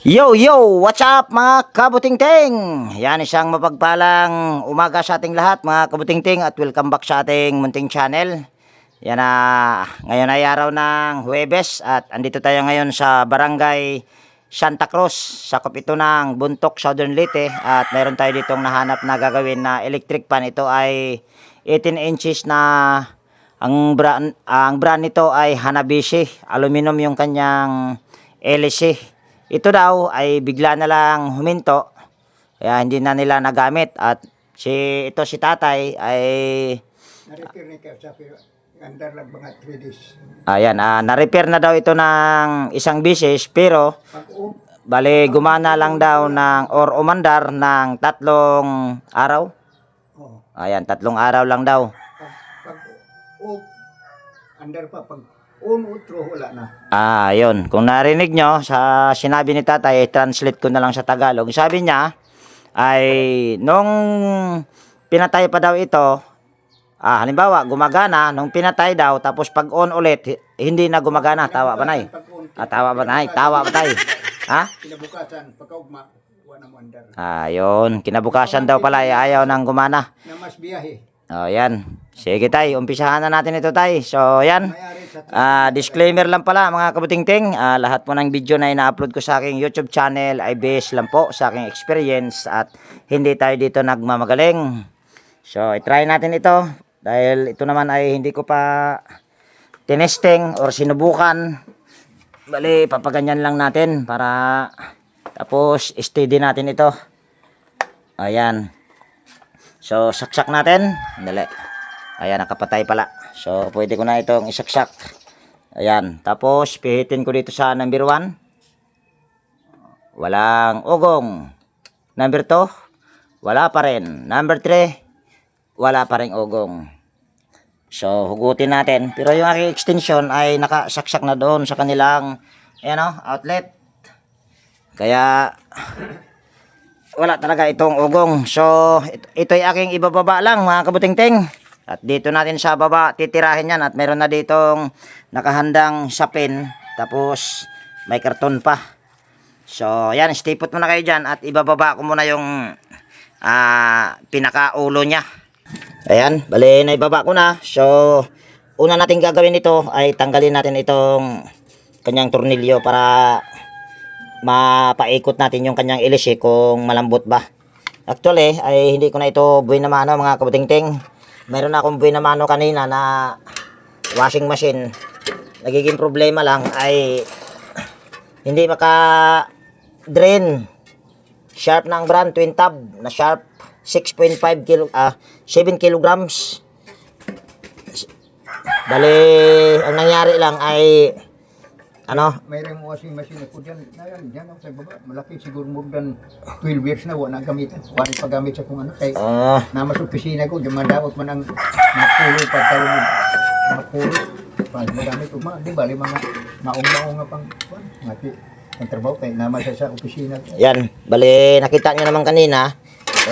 Yo, yo! What's up mga kabutingting? Yan isang mapagpalang umaga sa ating lahat mga kabutingting at welcome back sa ating munting channel. Yan na, ngayon ay araw ng Huwebes at andito tayo ngayon sa Barangay Santa Cruz. Sakop ito ng Buntok, Southern Leyte at meron tayo ditong nahanap na gagawin na electric pan. Ito ay 18 inches na ang brand nito ay Hanabishi. Aluminum yung kanyang LC. Ito daw ay bigla na lang huminto, kaya hindi na nila nagamit. At si tatay ay Na-repair ni Kaya under lang mga 3 days. ayan, na-repair na daw ito ng isang bisis, pero bali gumana lang daw ng or umandar ng 3 araw. Oh, Ayan, 3 araw lang daw. pag under pa, pag utro, wala na. Yun. Kung narinig nyo, sa sinabi ni tatay, translate ko na lang sa Tagalog. Sabi niya, ay nung pinatay pa daw ito, halimbawa, gumagana, nung pinatay daw, tapos pag on ulit, hindi na gumagana. Tawa ba, nay? Tawa ba, nay? Tawa ba, tay? Ha? Kinabukasan, pagkaugma, wala na mo under. Yun. Kinabukasan daw pala, ayaw nang gumana. Na mas biyahe. Yan. Sige, tay. Umpisahan na natin ito, tay. So, yan. Mayari sa Disclaimer lang pala mga kabutingting, lahat po ng video na ina-upload ko sa aking YouTube channel ay based lang po sa aking experience at hindi tayo dito nagmamagaling. So, i-try natin ito dahil ito naman ay hindi ko pa tinesting or sinubukan. Bali, papaganyan lang natin para tapos steady natin ito. Ayan. So, saksak natin. Dali. Ayan, nakapatay pala. So, pwede ko na itong isaksak. Ayan. Tapos, pihitin ko dito sa number 1. Walang ugong. Number 2, wala pa rin. Number 3, wala pa rin ugong. So, hugutin natin. Pero yung aking extension ay nakasaksak na doon sa kanilang outlet. Kaya, wala talaga itong ugong. So, ito'y aking ibababa lang mga kabutingting. At dito natin sa baba titirahin yan. At meron na ditong nakahandang sapin. Tapos may karton pa. So, yan. Stipot muna kayo dyan. At ibababa ko muna yung pinakaulo niya. Ayan. Bali, naibaba ko na. So, una natin gagawin ito ay tanggalin natin itong kanyang tornilyo para mapaikot natin yung kanyang ilisi kung malambot ba. Actually, ay hindi ko na ito buhay na mano mga kabutingting. Meron na akong buhay na mano kanina na washing machine. Nagiging problema lang ay hindi maka-drain. Sharp ng brand, twin tab na sharp 6.5 kg, 7 kilograms. Bali, ang nangyari lang ay mayroong washing machine ako dyan. Dyan ako sa baba. Malaki siguro more than 12 years na wala gamitan. Wala pagamit sa kung ano. Kaya namas opisina ko, dumadawat man ang napulo pagtawag napulo. Pag magamit ko di ba? Mga maong-maong nga pang ang trabaho kaya namas sa opisina ko. Yan, bali nakita nyo naman kanina,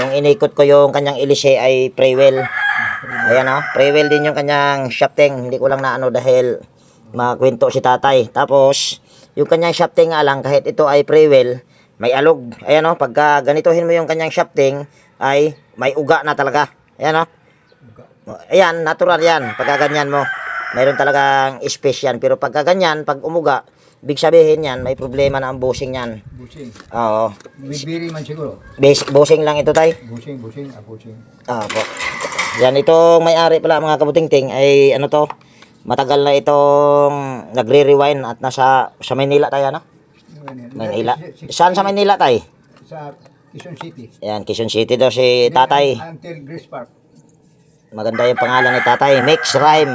yung inikot ko yung kanyang ilise ay pre-well. Ayan pre-well din yung kanyang shafting. Hindi ko lang naano dahil makwento si tatay. Tapos, yung kanyang shafting nga lang, kahit ito ay pre-well, may alog. Ayan pagka ganituhin mo yung kanyang shafting, ay may uga na talaga. Ayan ayan, natural yan. Pagka ganyan mo, mayroon talagang space yan. Pero pagka ganyan, pag umuga, ibig sabihin yan, may problema na ang bushing yan. Bushing. Oo. Bibiri man siguro. Bushing lang ito, tay. Bushing. Po. Yan, itong may-ari pala mga kabutingting, ay matagal na itong nagre-rewind at nasa sa Maynila tayo, Maynila. Saan sa Maynila tayo? Sa Quezon City. Ayan, Quezon City daw si tatay. Until Grace Park. Maganda yung pangalan ni tatay. Mix Rhyme.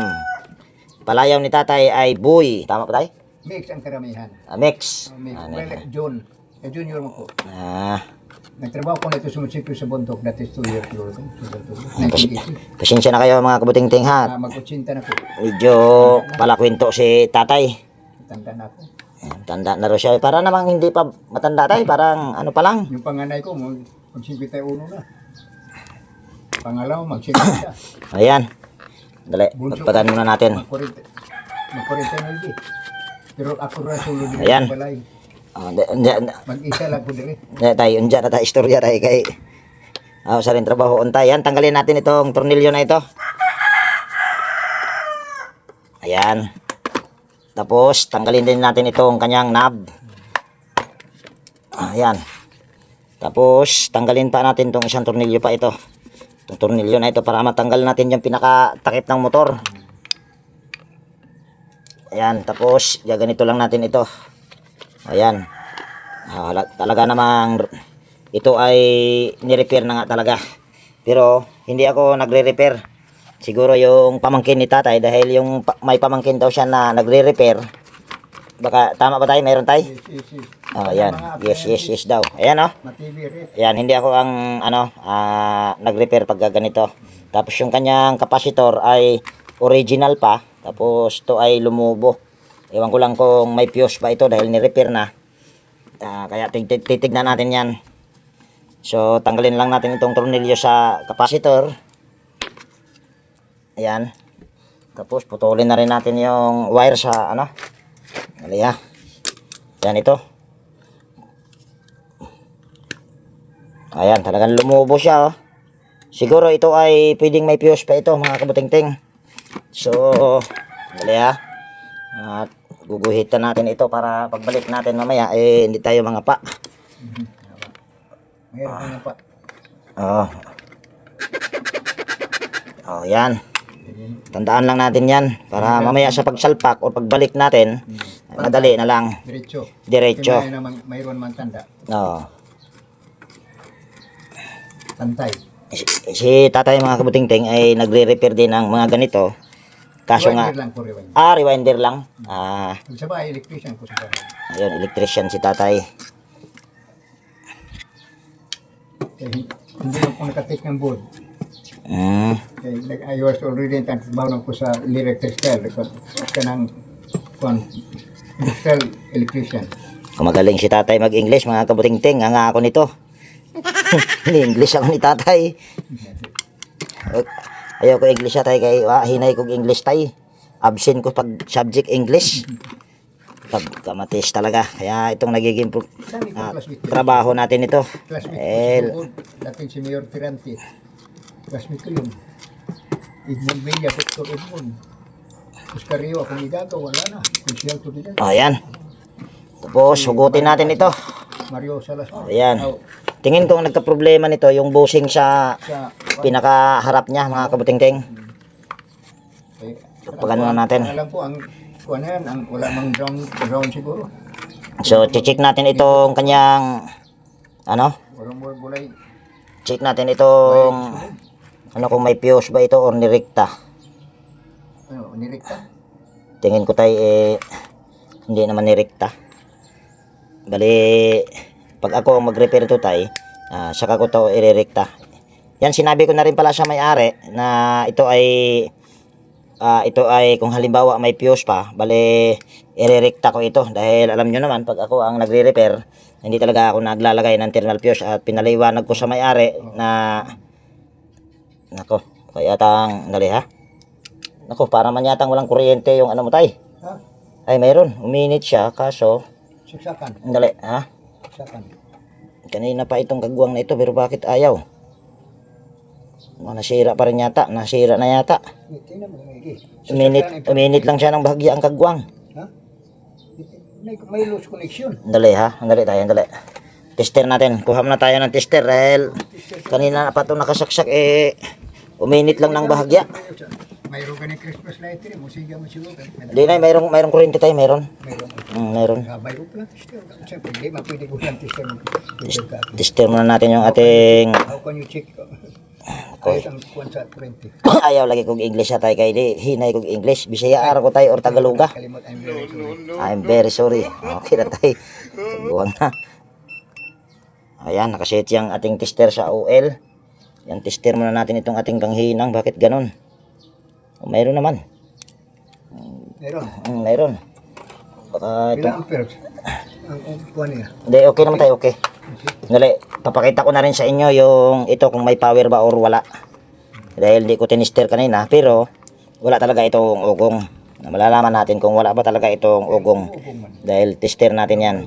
Palayaw ni tatay ay Boy. Tama pa tayo? Mix ang karamihan. Mix. Well, John. Junior mo po. Nagtrabaho ko na ito sa munisipyo sa Buntok. That is 2 years old. 1980. Pasensya na kayo mga kabutingting ha. Mag-80 na po. Medyo palakwento si tatay. Tanda na ako. Tanda na rin siya. Para namang hindi pa matanda tayo. Parang ano pa lang. Yung panganay ko, mag-51 na. Pangalaw, mag-50. Ayan. Dali, magpatan muna natin. Mag-40 na. Pero ako rin sulod din Ayan. balay. Mag-isa lang ko dire. Tayo, unja na tayo, istorya tayo kay sa rin trabaho on tayo. Yan, tanggalin natin itong tornilyo na ito. Ayan. Tapos, tanggalin din natin itong kanyang knob. Ayan. Tapos, tanggalin pa natin itong isang tornilyo pa ito. Itong tornilyo na ito para matanggal natin yung pinakatakip ng motor. Ayan. Tapos, gaganito lang natin ito. Ayan. Talaga namang ito ay ni-repair na nga talaga. Pero hindi ako nagre-repair. Siguro yung pamangkin ni tatay dahil yung may pamangkin daw siya na nagre-repair. Baka tama ba tayo? Meron tayo? Yes. Oh, ayan. Yes daw. Ayan oh. Ayan, hindi ako ang nag-repair pag ganito. Tapos yung kanyang kapasitor ay original pa. Tapos to ay lumubo. Ewan ko lang kung may fuse pa ito dahil ni-repair na. Kaya titignan natin yan. So tanggalin lang natin itong tornilyo sa capacitor. Ayan. Tapos putulin na rin natin yung wire sa Dali ha. Yan ito. Ayan, talagang lumubo siya oh. Siguro ito ay pwedeng may fuse pa ito mga kabutingting. So dali ha. At guguhitan natin ito para pagbalik natin mamaya hindi tayo mga pa. Mayroon pa. Yan. Tandaan lang natin yan para mamaya sa pagsalpak o pagbalik natin madali na lang. Diretso. Mayroon man tanda. Pantay. Si tatay mga kabutingting ay nagre-repair din ng mga ganito. Kaso nga, rewinder lang. Sa bahay, electrician ko sa bahay. Ayun, electrician si tatay. Hindi lang po nakatik ng board. I was already nagtrabaho ko sa electric style. Ka ng industrial electrician. Kumagaling si tatay mag-English, mga kabutingting. Ang ako nito. Ni-English ako ni tatay. Ayaw ko English siya tayo kay hinay kong English tayo. Absent ko pag subject English. Pagkamatis talaga. Kaya itong nagiging trabaho natin ito. Dating si Mayor Tirante. Classmate ko yun. Edmond Villa, Dr. Edmond. Oscar Rio, akong igagaw, wala na. Konsyal ko din. Ayan. Tapos, hugutin natin ito. Mario Salas. Ayan. Tingin ko nagka-problema nito yung bushing sa pinakaharap niya mga kabutingting. Pagano na natin. Alam ko ang wala mang ground siguro. So check natin itong kanyang check natin itong kung may fuse ba ito or nirekta. Nirekta? Tingin ko tayo hindi naman nirekta. Bali pag ako mag-repair ito tayo, saka ko ito irerekta. Yan, sinabi ko na rin pala sa may-ari na ito ay kung halimbawa may fuse pa, bali irerekta ko ito. Dahil alam nyo naman, pag ako ang nagre-repair, hindi talaga ako naglalagay ng thermal fuse. At pinaliwanag ko sa may-ari na kaya dali ha. Para man yatang walang kuryente yung mo tay. Ay, mayroon. Uminit siya, kaso saksakan. Dali ha. Kanina pa itong kagwang na ito pero bakit ayaw? Nasira pa rin yata. Nasira na yata. Uminit lang siya ng bahagya ang kagwang. May loose connection. Dali ha. Dali tayo. Dali. Tester natin. Kuha na tayo ng tester dahil kanina pa ito nakasaksak uminit lang ng bahagya. Mayroon ka ng Christmas light rin. Musiga mo siguro. Hindi na. Mayroong kuryente tayo. Mayroon. Mayroon. Mayroon pala tester. Siyempre, hindi mapwede ko lang tester. Tester muna natin yung ating... How can you check? Ayaw lagi kong English tayo kay hinay kong English. Bisaya araw ko tayo or Tagaloga. I'm very sorry. Okay na tayo. Buwang na. Ayan, nakaset yung ating tester sa OL. Yan, tester muna natin itong ating panghinang. Bakit ganon? Mayroon naman. Mayroon. Baka ito. Ilang amperes? Ang kuha niya? Hindi, okay naman tayo, okay. Dali, papakita ko na rin sa inyo yung ito kung may power ba or wala. Dahil di ko tinister kanina, pero wala talaga itong ugong. Malalaman natin kung wala ba talaga itong ugong. Dahil tester natin yan.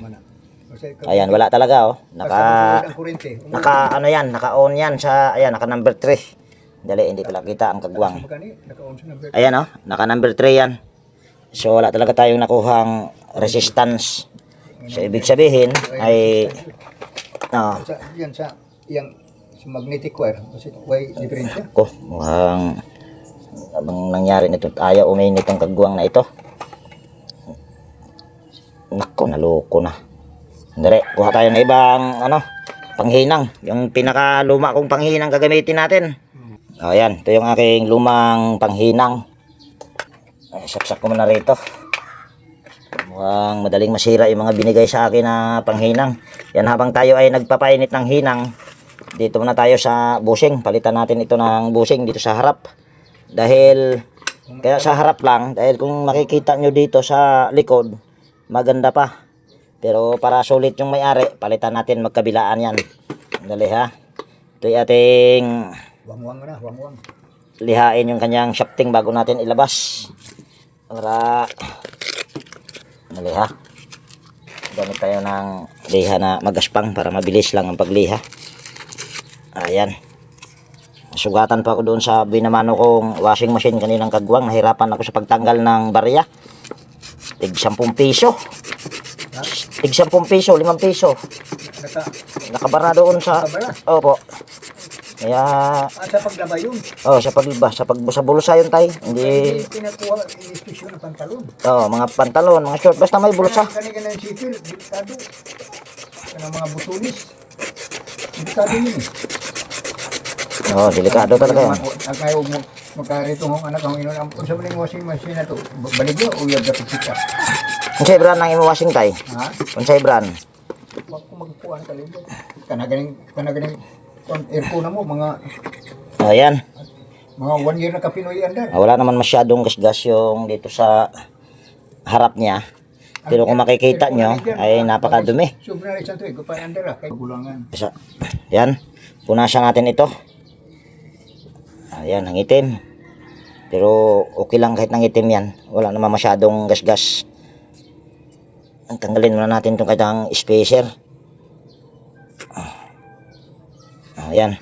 Ayan, wala talaga oh. Ang kurente. Naka ano yan, naka-on yan sa ayan, naka number 3. Dali, hindi pala kita ang kagwang. Ayan oh, naka number 3 yan. So wala talaga tayong nakuhang resistance. So ibig sabihin ay Yan sa magnetic wire. Kasi may diferensya. ko, mukhang abang nangyari nito. Ayaw umainit ang kagwang na ito. Nako, naloko na. Dali, kuha tayo ng ibang panghinang. Yung pinakaluma kong panghinang gagamitin natin. Ayan, ito yung aking lumang panghinang. Ay, saksak ko muna rito. Mukhang madaling masira yung mga binigay sa akin na panghinang. Yan, habang tayo ay nagpapainit ng hinang, dito muna tayo sa busing. Palitan natin ito ng busing dito sa harap. Kaya sa harap lang, dahil kung makikita nyo dito sa likod, maganda pa. Pero para sulit yung may-ari, palitan natin magkabilaan yan. Dali ha. Ito yung ating Wangwang na, wangwang. lihain yung kanyang shafting bago natin ilabas. Para dali ha. Gamit tayo ng liha na magaspang para mabilis lang ang pagliha. Ayan. Sugatan pa ako doon sa binamano kong washing machine kaninang kagwang. Nahirapan ako sa pagtanggal ng barya. Tig 10 piso. Tig 10 piso, 5 piso. Nakabara doon sa... Opo. Kaya... sa paglaba yun. Oh, sa paglaba. Sa bulsa yun tayo. Hindi... Pinakuha, inispisyo ng pantalon. Oh, mga pantalon, mga short. Basta may bulsa. Kanina ng sipil, delikado. Kanang mga butulis. Delikado yun eh. Oh, delikado talaga yan. Ang kayo mo, magkarito mong anak ang inon. Kung sa maling washing machine na to, balik mo o yung dapat sikat. Unsay brand ng imo washing tay? Ha? Unsay brand? Huwag ko magkuhan ka rin. Kanagaling aircon na mo, mga Ayan. 1 year na kapinoy andar. Wala naman masyadong gasgas yung dito sa harap niya. Pero kung makikita nyo, ay napakadumi. Sobra rin sa ito eh, kupay andar ah, kay gulangan. Yan. Punasan natin ito. Ayan, ang itim. Pero okay lang kahit nang itim yan. Wala naman masyadong gasgas. Tanggalin muna natin itong kanyang spacer. Ayan.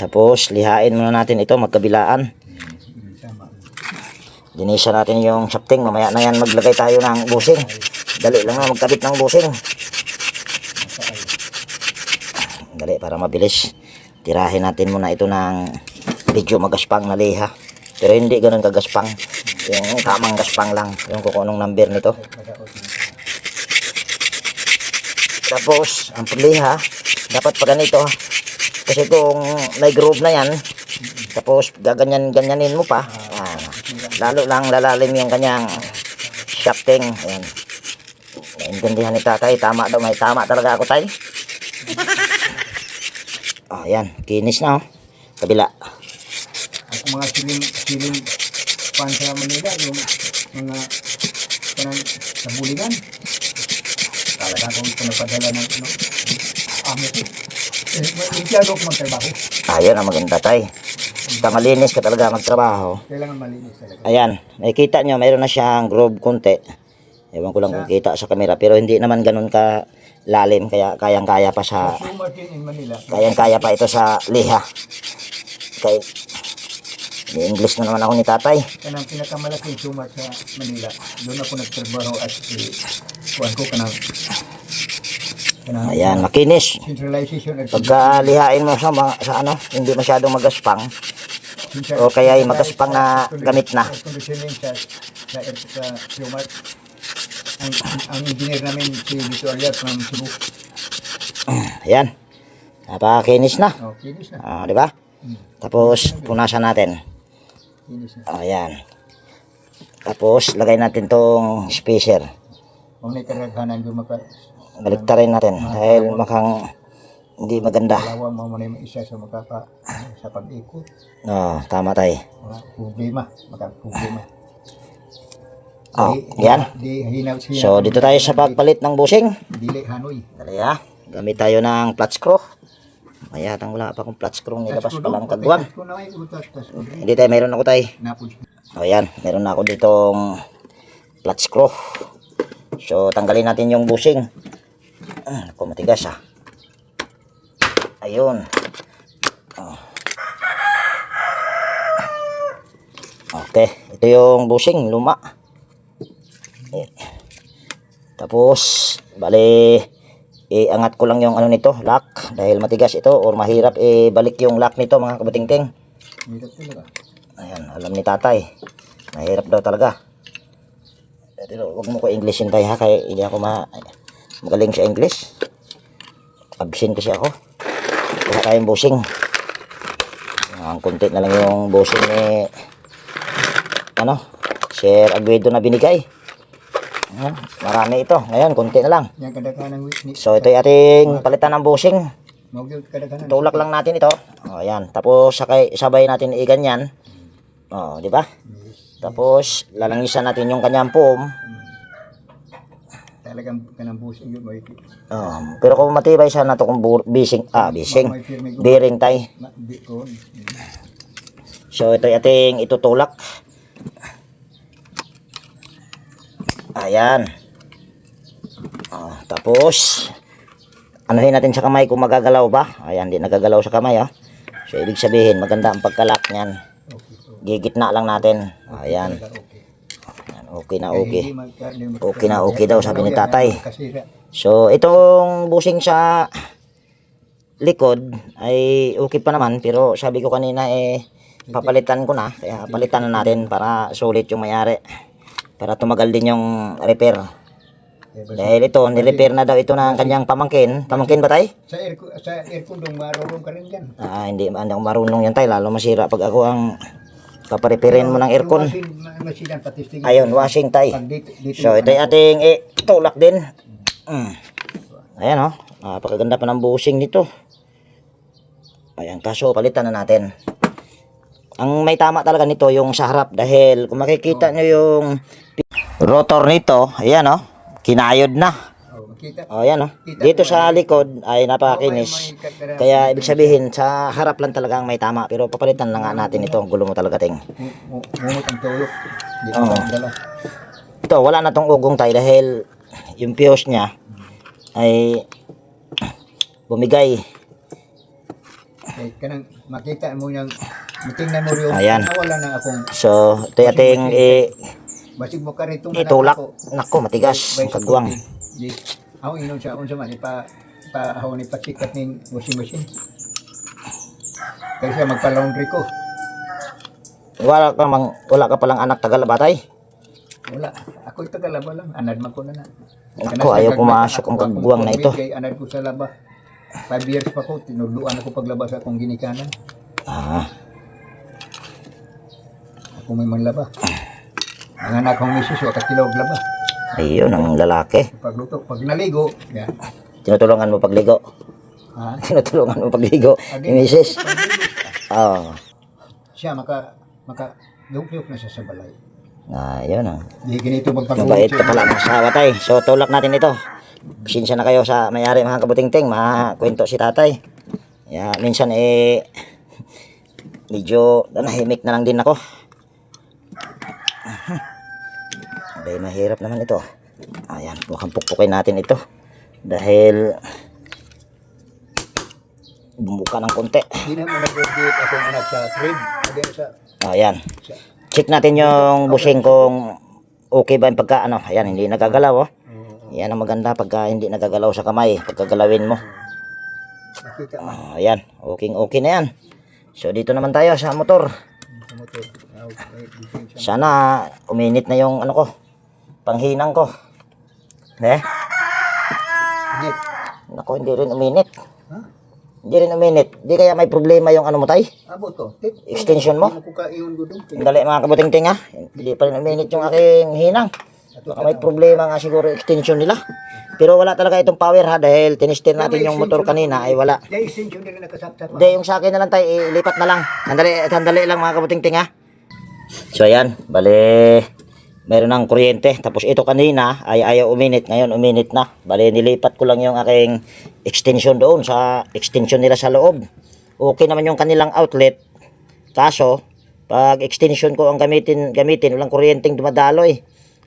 Tapos lihain muna natin ito magkabilaan. Dinisa natin yung shafting. Mamaya na yan maglagay tayo ng busing. Dali lang na magkabit ng busing. Dali para mabilis. Tirahin natin muna ito ng medyo magaspang na liha. Pero hindi ganun kagaspang. Yung tamang gaspang lang. Yung kung anong number nito. Tapos ang pagliha dapat pa ganito. Kasi kung may groove na yan, tapos gaganyan-ganyanin mo pa, lalo lang lalalim yung kanyang shafting. Ayan. Naintindihan ni tatay, tama daw, may tama talaga ako tay. Ayan, kinis na oh. Kabila. Ako mga siling pan sa Manila, yung mga kanang sa bulingan. Talaga akong pinapadala ng amo ko. Masyado ko magtrabaho. Ayan ang maganda tay. Basta malinis ka talaga magtrabaho. Kailangan malinis talaga. Ayan, nakikita nyo, mayroon na siyang groove konti. Ewan ko lang kung kita sa camera, pero hindi naman ganun ka lalim, kaya kayang-kaya pa sa... in Manila. Kayang-kaya pa ito sa liha. Kaya, English na naman ako ni tatay. Kanang pinakamalaking sumat sa Manila. Doon ako nagtrabaho at kuhan ko kanang Ayan, makinis. centralization at Pagka lihain mo sa hindi masyadong magaspang, o kaya ay magaspang na gamit na. conditioning sa sumat. Ang engineer namin si Vito Alias from Cebu. Ayan. Napakinis na. Oh, kinis na. Di ba? Tapos, punasan natin. Kinis na. Ayan. Tapos, lagay natin tong spacer. Kung naitaraghanan yung Baliktarin natin dahil makang hindi maganda. Dalawang mo muna yung isa sa sa pag-ikot. Tama tayo. Problema. Problema. Yan. So, dito tayo sa pagpalit ng busing. Dili Hanoy. Dali ha. Gamit tayo ng flat screw. Mayatang wala pa akong flat screw. Nilabas pa lang kagwang. Hindi tayo, meron ako tayo. Ayan, meron na ako ditong flat screw. So, tanggalin natin yung bushing. Ako, matigas ah. Ayun. Okay, ito yung bushing, luma. Tapos, bali, iangat ko lang yung ano nito, lock. Dahil matigas ito or mahirap balik yung lock nito mga kabutingting. Hirap talaga. Ayan, alam ni tatay. Mahirap daw talaga. Pero huwag mo ko Englishin tayo ha, kaya hindi ako magaling sa English. Absent kasi ako. Wala tayong bushing. Ang konti na lang yung bushing ni Sir Aguedo na binigay. Ayan, marami ito. Ngayon, konti na lang. Yan kadaghan ng witness. So, ito yung ating palitan ng bushing. Magyud kadaghan. Tulak lang natin ito. O, ayan. Tapos, sabay natin iganyan. O, di ba? Tapos, lalangisan natin yung kanyang foam. Talagang kanang busing yun. Pero kung matibay siya na ito kung bearing tay. So, ito yung ating itutulak. Ayan. Tapos, anuhin natin sa kamay kung magagalaw ba. Ayan, di nagagalaw sa kamay. So, ibig sabihin, maganda ang pagkalak niyan. Gigitna lang natin. Ayan. Okay na okay. Okay na okay daw, sabi ni tatay. So, itong bushing sa likod ay okay pa naman. Pero sabi ko kanina papalitan ko na. Kaya palitan na natin para sulit yung mayari. Para tumagal din yung repair. Dahil ito, nirepair na daw ito ng kanyang pamangkin. Pamangkin ba tay? Sa aircon dong marunong ka rin dyan. Hindi ako marunong yan tay. Lalo masira pag ako ang papareperin mo ng aircon. Ayun, washing tay. So, ito yung ating tulak din. Ayan napakaganda pa ng bushing nito. Ayan, kaso palitan na natin. Ang may tama talaga nito yung sa harap. Dahil kung makikita nyo yung rotor nito, ayan kinayod na. Ayan dito sa likod ay napakakinis. Kaya ibig sabihin sa harap lang talaga ang may tama. Pero papalitan na nga natin ito. Gulo mo talaga ting. Mungot ang tulok. Ito wala na tong ugong tayo dahil yung fuse niya ay bumigay. Kanang makita mo yung tingnan mo rin. Ayan. Wala na akong. So ito yung ating basig mo ka rito. itulak. Nako matigas. Kagwang. Ako inon siya unsa man ako ni pasikat ning washing machine. Kasi magpa-laundry ko. Wala ka palang anak tagal batay. Wala. Ako tagalaba lang. Anad man ko na na. Ako ayaw pumasok ang kagwang na ito. Anad ko sa laba. 5 years pa ko. Tinuluan ako paglaba sa akong ginikanan. Ako may manlaba. Ang anak kong misis, wala kilog laba. Ayun ang lalaki. Pagluto, pag naligo, yan. Tinutulungan mo pagligo. Tinutulungan mo pagligo. Yung misis. Siya maka-luk-luk na siya sa balay. Ayun Di ganito magpagluto. Mabait ka pala ng asawa tay. So tulak natin ito. Pasensya na kayo sa mayari mga kabutingting. Kwento si tatay. Minsan medyo nahimik na lang din ako. Dahil mahirap naman ito. Ayan, mukhang pukpukin natin ito. Dahil bumuka ng konti. Hindi naman nag-graduate akong anak sa trade. Ayan. Check natin yung bushing kung okay ba yung pagka ayan, hindi nagagalaw Yan ang maganda pagka hindi nagagalaw sa kamay. Pagkagalawin mo. Ayan, okay na yan. So dito naman tayo sa motor. Sana uminit na yung panghinang ko. Nako, hindi rin uminit. Hindi rin uminit. Di kaya may problema yung mo tay? Abot ko. Extension mo? Dali mga kabuting-ting Hindi pa rin uminit yung aking hinang. Baka may problema nga siguro extension nila. Pero wala talaga itong power dahil tinester natin yung motor kanina ay wala. Hindi, yung sa akin na lang tayo, ilipat na lang. Sandali lang mga kabuting-ting So ayan, bale meron ng kuryente. Tapos ito kanina ay ayaw uminit. Ngayon uminit na. Bale nilipat ko lang yung aking extension doon sa extension nila sa loob. Okay naman yung kanilang outlet. Kaso pag extension ko ang gamitin walang kuryenteng dumadaloy.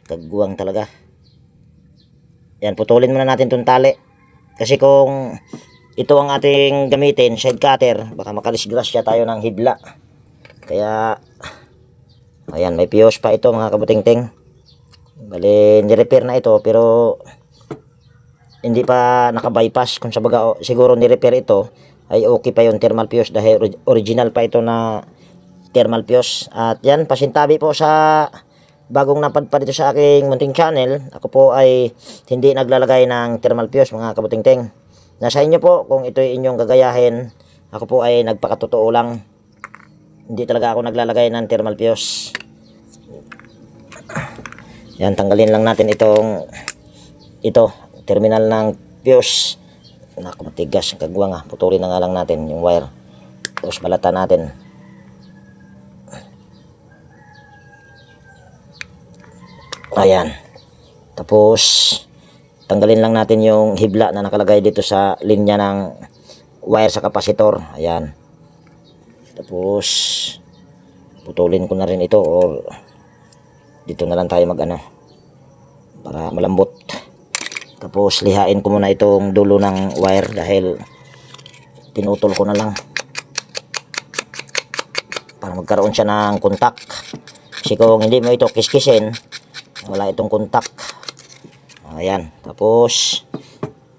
Kagwang talaga. Yan, putulin muna natin itong tali. Kasi kung ito ang ating gamitin, side cutter, baka makalisgrasya tayo ng hibla. Kaya, ayan, may fuse pa ito mga kabuting-ting. Bali, nirepair na ito, pero hindi pa naka-bypass. Kung sabaga, siguro nirepair ito, ay okay pa yung thermal fuse dahil original pa ito na thermal fuse. At yan, pasintabi po sa bagong napadpad dito sa aking munting channel. Ako po ay hindi naglalagay ng thermal fuse mga kabuting-ting. Nasa inyo po kung ito ay inyong gagayahin. Ako po ay nagpakatotoo lang. Hindi talaga ako naglalagay ng thermal fuse. Yan, tanggalin lang natin ito terminal ng fuse. Naku, matigas ang kagwang ah. Putulin na nga lang natin yung wire. Tapos balatan natin. Ayan. Tapos tanggalin lang natin yung hibla na nakalagay dito sa linya ng wire sa kapasitor. Ayan. Tapos putulin ko na rin ito or dito na lang tayo mag-ano para malambot. Tapos lihain ko muna itong dulo ng wire dahil pinutol ko na lang para magkaroon siya ng kontak. Kasi kung hindi mo ito kiskisin, wala itong kontak. Ayan. Tapos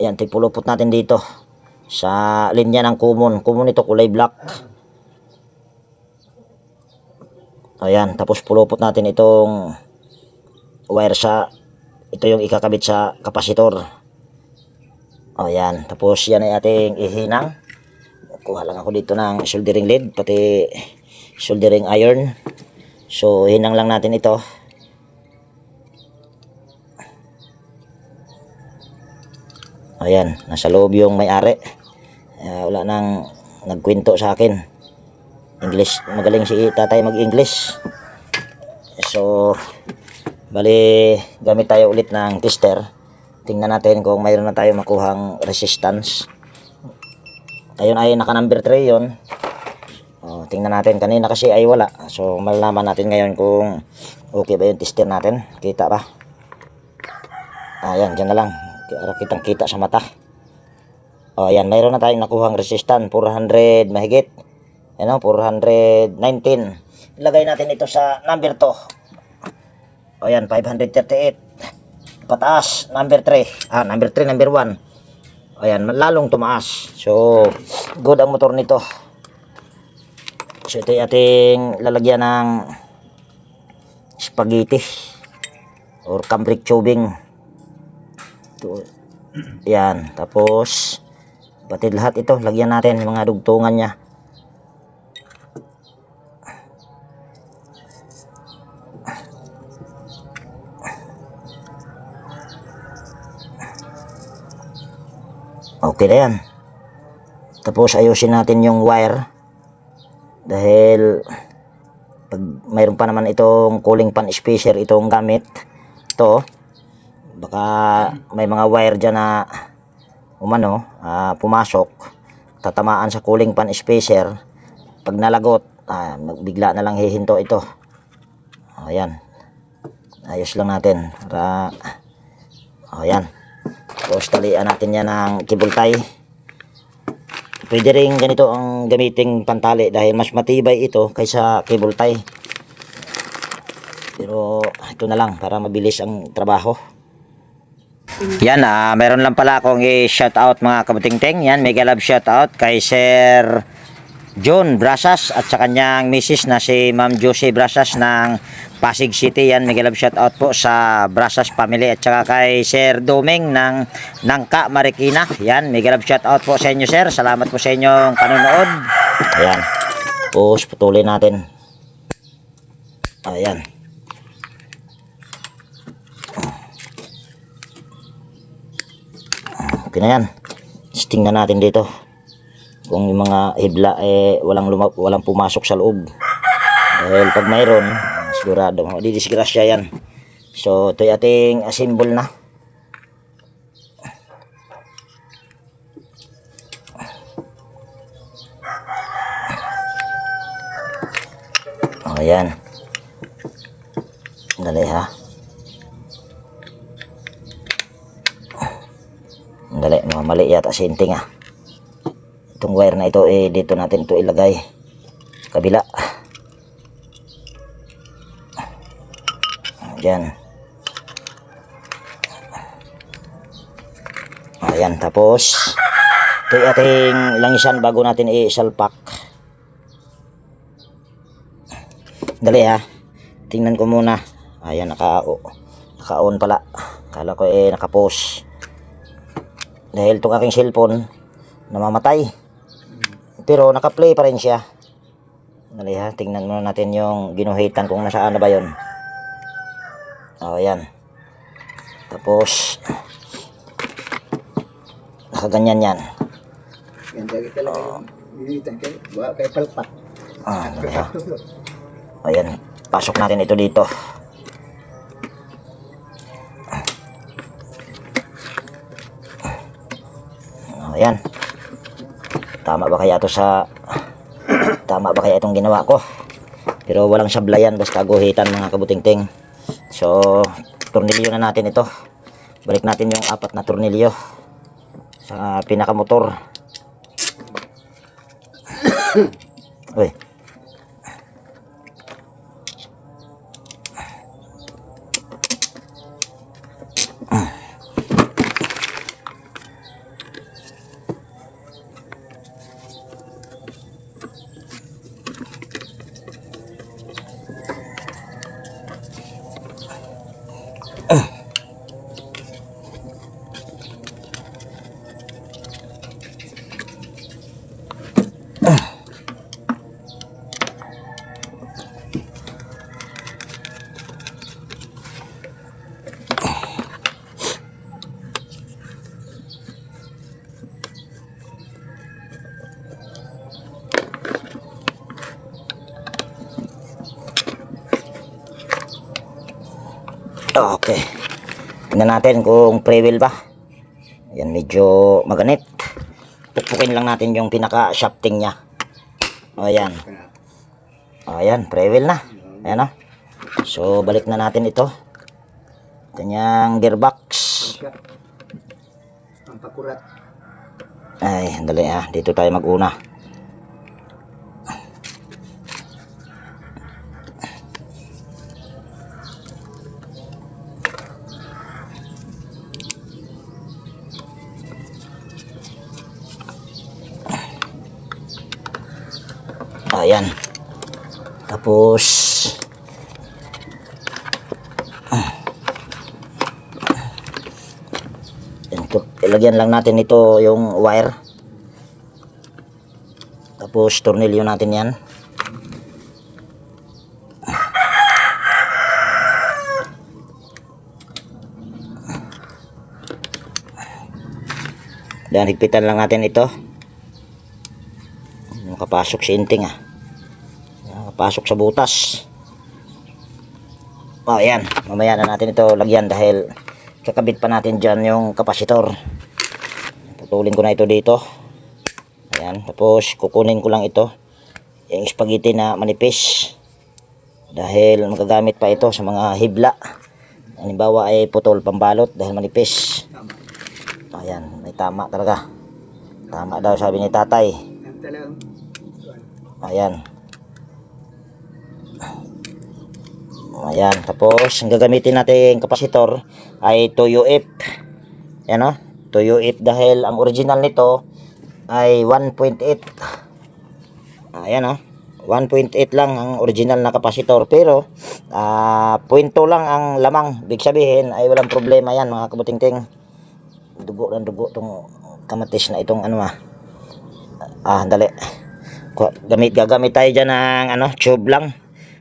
ayan, tipulupot natin dito sa linya ng common. Common ito, kulay black. Ayan. Tapos pulupot natin itong wire sa ito yung ikakabit sa kapasitor. Ayan. Tapos yan ay ating ihinang. Kuha lang ako dito ng soldering lead pati soldering iron. So hinang lang natin ito. Ayan, nasa loob yung may-ari. Wala nang nagkwento sa akin. English, magaling si tatay mag-English. So, bali, gamit tayo ulit ng tester. Tingnan natin kung mayroon na tayo makuhang resistance. Ayun ay naka number 3 yun. Tingnan natin, kanina kasi ay wala. So, malalaman natin ngayon kung okay ba yung tester natin. Kita ba? Ayan, dyan na lang. Kitang kita sa mata. Ayan, mayroon na tayong nakuhang resistance 400 mahigit. Ano, 419. Ilagay natin ito sa number 2. Ayan, 538. Pataas, number 3. Number 3, number 1. Ayan, lalong tumaas. So, good ang motor nito. So, ito yung ating lalagyan ng spaghetti or cambric tubing. Yan, tapos batid lahat ito, lagyan natin yung mga dugtungan niya. Okay na yan. Tapos ayusin natin yung wire dahil pag mayroon pa naman itong cooling fan spacer itong gamit ito, baka may mga wire dyan na pumasok, tatamaan sa cooling fan spacer. Pag nalagot, bigla na lang hihinto ito. Ayan, ayos lang natin para ayan. Tapos talian natin yan ng cable tie. Pwede rin ganito ang gamiting pantali dahil mas matibay ito kaysa cable tie. Pero ito na lang para mabilis ang trabaho. Yan, meron lang pala akong i-shoutout mga kabuting-ting. Yan, mega love shoutout kay Sir John Brasas at sa kanyang misis na si Ma'am Josie Brasas ng Pasig City. Yan, mega love shoutout po sa Brasas family at saka kay Sir Doming ng Nangka, Marikina. Yan, mega love shoutout po sa inyo, sir. Salamat po sa inyong panonood. Ayan, tapos putulin natin. Ayan. Okay na yan. Tingnan natin dito kung yung mga hibla walang pumasok sa loob. Dahil pag mayroon, sigurado didisgrasya yan. So ito yung ating assemble na. Ayan. Dali ha. mali yata sinting ah. Itong wire na ito dito natin ito ilagay sa kabila. Diyan. Ayan, tapos ito ating langisan bago natin isalpak. Dali ha. Tingnan ko muna. Ayan, naka-on pala. Kala ko naka-pause. Dahil itong aking cellphone namamatay. Pero naka-play pa rin siya. Dali ha, tingnan muna natin yung ginuhitan kung nasaan na ba yun. Ayan. Tapos nakaganyan yan. Yan talaga yung nilitan kayo. Wala kayo palpak. Dali ha. Ayan, pasok natin ito dito. Ayan. Tama ba kaya itong ginawa ko? Pero walang sablayan, basta guhitan mga kabutingting. So, tornilyo na natin ito. Balik natin yung 4 na tornilyo sa pinakamotor. Uy. Okay. Tingnan natin kung pre-wheel ba. Ayan, medyo maganit. Pukpukin lang natin yung pinaka-shafting niya. Ayan. Ayan, pre-wheel na. Ayan o. So, balik na natin ito. Kanyang gearbox. Ang pakurat. Ay, dali ha. Dito tayo mag-una. Ayan. Tapos ito, ilagyan lang natin ito yung wire. Tapos tornilyo natin yan. Dan higpitan lang natin ito. Makapasok si inting ah. Makapasok sa butas. Ayan, mamaya na natin ito lagyan dahil kakabit pa natin dyan yung kapasitor. Putulin ko na ito dito. Ayan, tapos kukunin ko lang ito yung spaghetti na manipis dahil magagamit pa ito sa mga hibla. Halimbawa ay putol pambalot dahil manipis. Ayan, may tama talaga. Tama daw sabi ni tatay. Yan talagang Ayan. Ayan, tapos ang gagamitin natin kapasitor ay 2UF. Ayan o, 2UF dahil ang original nito ay 1.8. Ayan o, 1.8 lang ang original na kapasitor, pero 0.2 lang ang lamang. Ibig sabihin ay walang problema yan mga kabutingting. Dugo ng dugo tong kamatis na itong ano dali. Gagamit tayo dyan ng tube lang.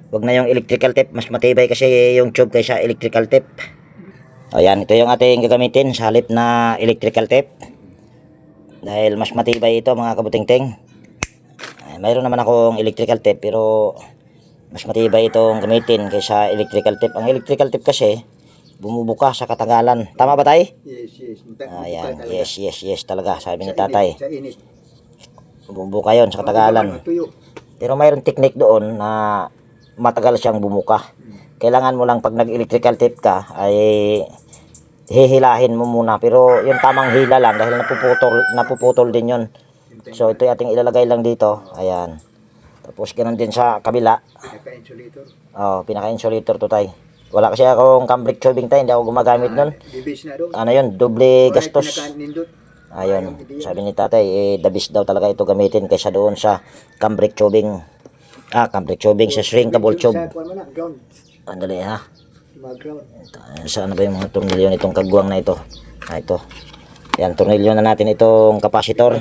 Wag na yung electrical tape, mas matibay kasi yung tube kaysa electrical tape. Ayan, ito yung ating gagamitin sa halip na electrical tape dahil mas matibay ito mga kabutingting. Mayroon naman akong electrical tape pero mas matibay itong gamitin kaysa electrical tape. Ang electrical tape kasi bumubuka sa katagalan. Tama ba tayo? yes. Ayan, yes talaga sabi ni tatay. Sa init. Bumubuka yun sa katagalan. Pero mayroon technique doon na matagal siyang bumuka. Kailangan mo lang pag nag-electrical tape ka ay hihilahin mo muna. Pero yung tamang hila lang dahil napuputol din yun. So ito yung ating ilalagay lang dito. Ayan. Tapos ganun din sa kabila. Pinaka-insulator. Oh, pinaka-insulator to tay. Wala kasi akong cambric tubing tay, hindi ako gumagamit nun. Dibis na doon. Ano yun, doble gastos. Pinaka-nindot. Ayun, sabi ni tatay, the best daw talaga ito gamitin kaysa doon sa cambric tubing. Cambric tubing sa shrinkable tube. Sa kuwan mo na, ground. Andali ha. Mag-ground. Saan na ba yung mga tornilyo nitong kagwang na ito? Ito. Yan, tornilyo na natin itong capacitor.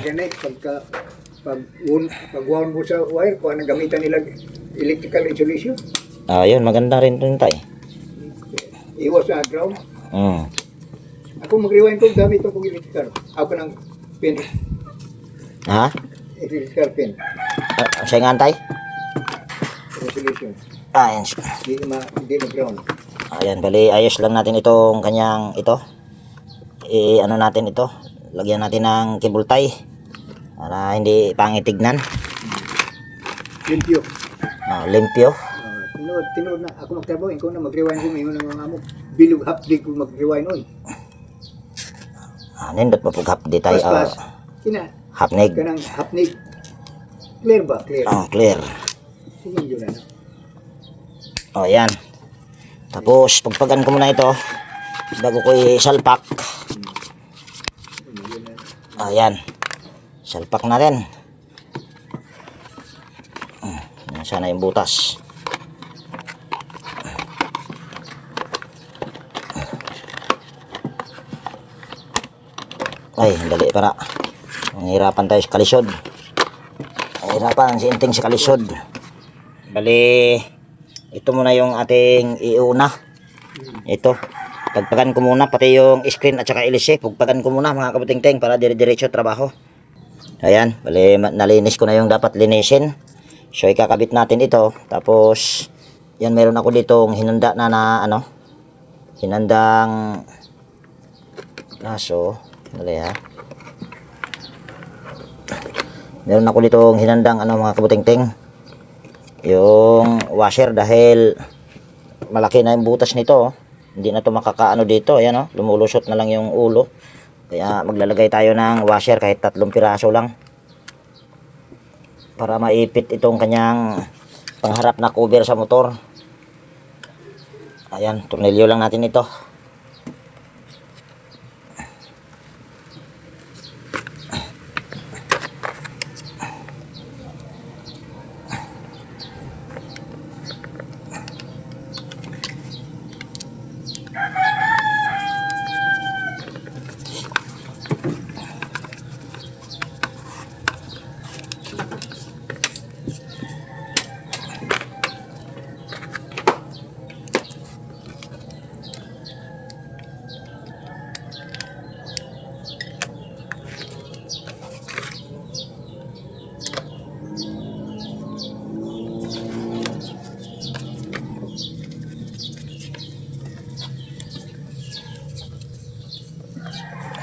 Pag-wound mo sa wire, kung anong gamitan nila electrical insulation, Ayun, maganda rin ito tay. iwas sa ground. Ako mag-rewind ko, gamit ko electrical. Ako ng pin, Ha? electrical pin, Siya nga tay? insulation. Ayan. Hindi mag-ground. Ayan, bali ayos lang natin itong kanyang ito. Ano natin ito? Lagyan natin ng cable tie para hindi pangitignan. Limpyo. Limpyo. Tinood na ako magtrabaho, ikaw na mag-rewind ko, mayroon ng mga amo. Bilog hapdi ko mag-rewind on. Nindot pa pag hapdi tayo. Pas-pas. Kina, Hapnig. kanang hapnig. Clear ba? Clear. Clear. Sige yun na. Ayan. Tapos, pagpagan ko muna ito bago ko isalpak. Ayan. Salpak na rin. Sana yung butas. Ay, dali para. Mahirapan tayo sa kalisod. Mahirapan si Inting sa kalisod. Bali, ito muna yung ating iuna. Ito. Pagpagan ko muna pati yung screen at saka LC. Pagpagan ko muna mga kabuting-ting para dire-diretso trabaho. Ayan, bali nalinis ko na yung dapat linisin. So ikakabit natin ito. Tapos yan, meron ako ditong hinanda na ano. Hinandang kaso, dali ha. Meron ako ditong hinandang ano mga kabuting-ting. Yung washer dahil malaki na yung butas nito. Hindi na to makakaano dito. Ayan lumulusot na lang yung ulo. Kaya maglalagay tayo ng washer kahit 3 piraso lang. Para maipit itong kanyang pangharap na cover sa motor. Ayan, tornilyo lang natin ito.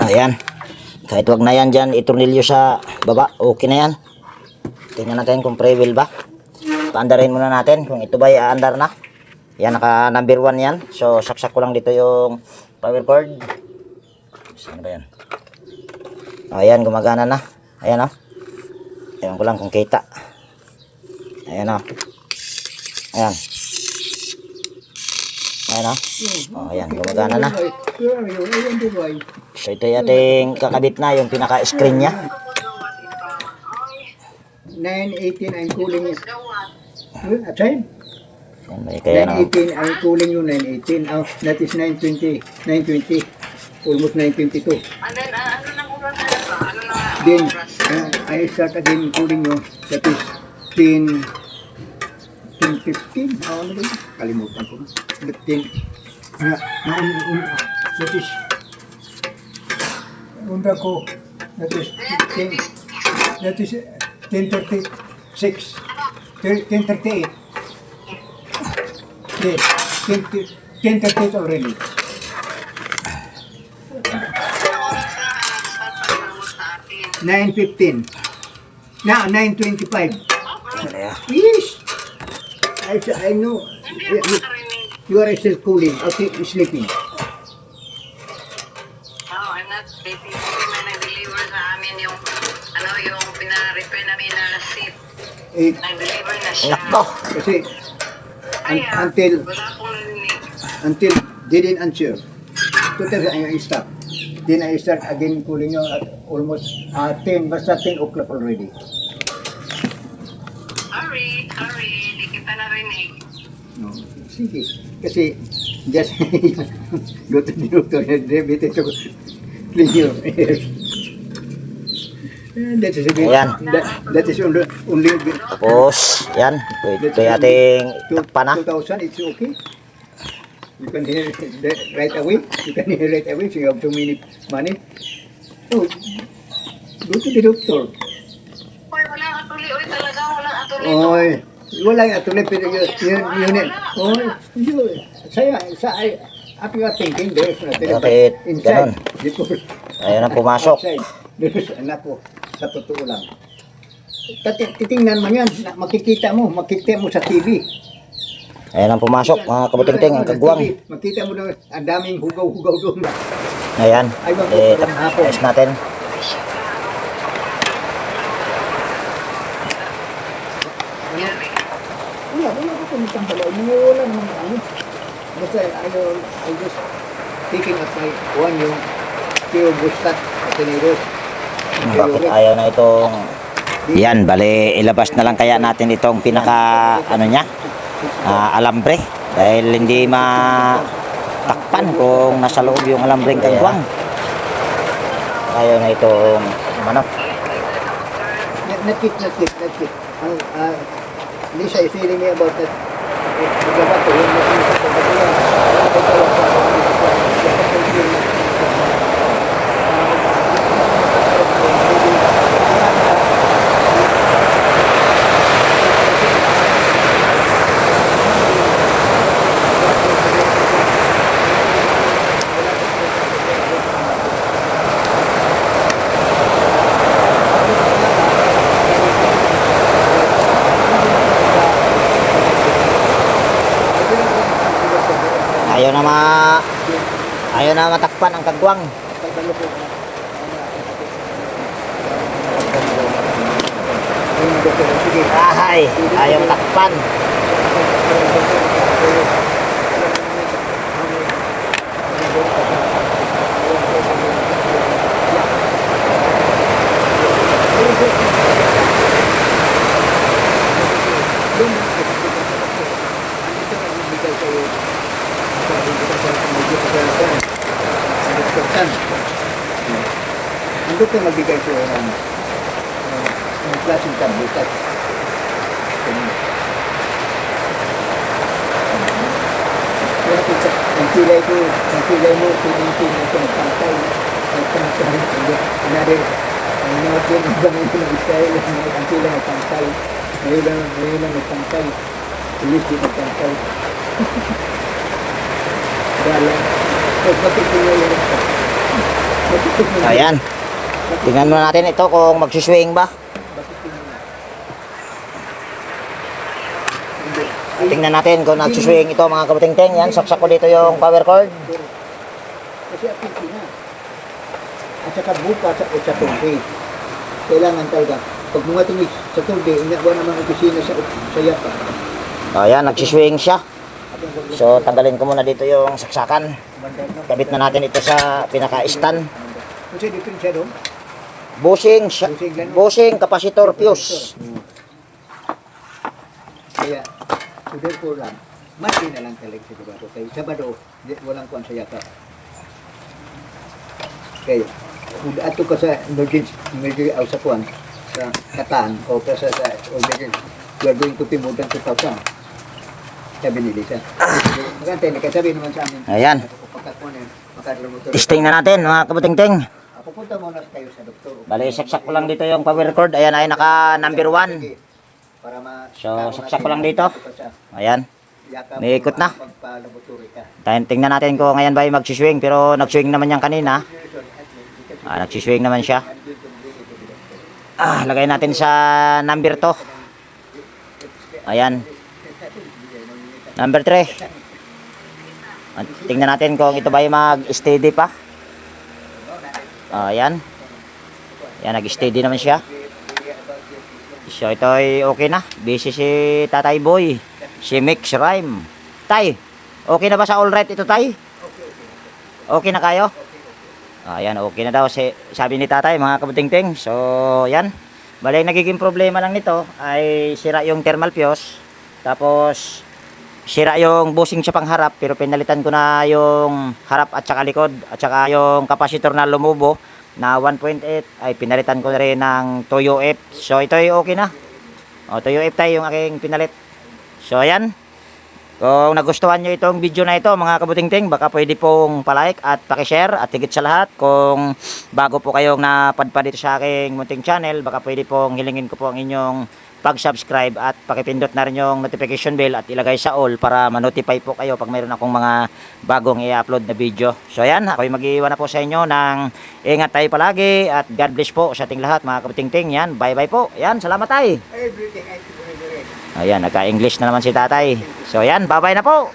Ayan. Kahit wag na yan dyan, itornilyo sa baba. Okay na yan. Tingnan natin kung pre-wheel ba. Paandarin muna natin kung ito ba i-aandar na. Yan, naka number 1 yan. So, saksak ko lang dito yung power cord. Saan ba yan? Ayan, gumagana na. Ayan Ayan ko lang kung kita. Ayan Ayan. Ayan ayan, gumagana na. So ito yung ating kakabit na yung pinaka-screen niya. 918 I'm calling you. At time? Kaya 918 I'm calling you 918. That is 920. 920. Almost 922. And then, ano nang oras na ba? Ano na Then oras? I start again calling you. That is 10 10:15. Ano ba yun? Kalimutan ko. But 10. That is Unda ko, that is 10:36, 10:38. Yes, 10:38 already. Ano oras na start na mo sa atin? 9:15. Now 9:25. Yes, I know. Hindi ako nakarinig. You are still cooling, okay, sleeping. 8. Nag-deliver na siya. Nako. Kasi Kaya, until wala pong narinig. until they didn't answer. Total yung stop. Then I start again calling you at almost 10, basta 10 o'clock already. Sorry, di kita narinig. No. Sige. Kasi just go to the doctor and diabetes to clean your ears. That is a bit, Ayan. that is only Tapos, yan. Ito yung ating takpan na. 2,000, it's okay. You can hear that right away. You can hear right away. So you have too many money. So, go to the doctor. Oy, wala atuli. Oy, talaga, wala atuli. Oy, wala nga tuloy pero yun. Oy, yun. If you are thinking, there's nothing Bakit? inside. Ganon. Ayun ang pumasok. Outside. There's anak ko. Sa totoo lang. Titingnan mo yan. Makikita mo sa TV. Ayun ang pumasok, mga kabuting-ting, ang kagwang. Makita mo doon, ang daming hugaw-hugaw doon. Ayan. Ayos natin. Wala ko kumitang balaw. Wala naman ano. Basta, I just taking up my one yung pure bustat at tiniros. Bakit ayaw na itong... Yan, bali, ilabas na lang kaya natin itong pinaka, ano niya, alambre. Dahil hindi matakpan kung nasa loob yung alambreng kagwang. Ayaw na itong, ano, Nakit. Lisa is telling me about that. Magawa ko yung nakita ko. ayaw na matakpan ang kagwang. Ahay, ayaw matakpan. Ang doktor magbigay siya ng klaseng tabletas. Ang kilay mo, piling-piling ko nagpantay. Another, ang mga pinagbangan ko ng Israel, ang kilay nagpantay. Ngayon lang nagpantay. Ilis di nagpantay. Dala. Magpapituloy yun. Ayan. Tingnan mo natin ito kung magsuswing ba. Tingnan natin kung nagsuswing ito mga kabuting-ting. Yan, saksak ko dito yung power cord. Kasi apiti na. At saka bukas o sa tulbi. Kailangan talaga. Pag mga tumis sa tulbi, inawa naman opisina sa yapa. Ayan, nagsuswing siya. So, tanggalin ko muna dito yung saksakan. Kabit na natin ito sa pinaka-stand. Kasi different siya doon. Bushing, capacitor, fuse. Kaya, so therefore lang, Monday na lang talaga sa Sabado. Kaya Sabado, walang kuwan sa yapa. Kaya, kung ato ka sa emergency sa kuwan, sa Kataan, o sa emergency, we are going to pay more than 2,000. Sabi ni Lisa. Magantay, nakasabi naman sa amin. Ayan. Testing na natin mga kabuting-ting. Pupunta muna kayo sa doktor. Bali, saksak ko lang dito yung power cord. Ayan ay naka number 1. So, saksak ko lang dito. Ayan. May ikot na. Tingnan natin kung ngayon ba yung magsuswing. Pero nagswing naman yan kanina. Nagsuswing naman siya. Lagay natin sa number 2. Ayan. Number 3. Tingnan natin kung ito ba yung mag-steady pa. Ayan. Ayan, nag-steady naman siya. So ito ay okay na. Busy si Tatay Boy. Si Mix Rhyme. Tay, okay na ba sa all right ito, Tay? Okay na kayo? Ayan, okay na daw sabi ni Tatay, mga kabuting-ting. So, yan. Bale, nagiging problema lang nito ay sira yung thermal fuse. Tapos, sira yung bushing sa pangharap. Pero pinalitan ko na yung harap at saka likod. At saka yung kapasitor na lumubo na 1.8 ay pinalitan ko na rin ng Toyo F. So, ito ay okay na. O, Toyo F tayo yung aking pinalit. So, ayan. Kung nagustuhan nyo itong video na ito mga kabuting-ting, baka pwede pong palike at pakishare at higit sa lahat kung bago po kayong napadpad dito sa aking munting channel, baka pwede pong hilingin ko po ang inyong pag-subscribe at pakipindot na rin yung notification bell at ilagay sa all para ma-notify po kayo pag mayroon akong mga bagong i-upload na video. So ayan, ako'y mag-iwan na po sa inyo ng ingat tayo palagi at God bless po sa ating lahat mga kabuting-ting. Yan, bye bye po. Yan, salamat tayo. Everything I do, Ayan, nagka-English na naman si Tatay. So, ayan, bye-bye na po.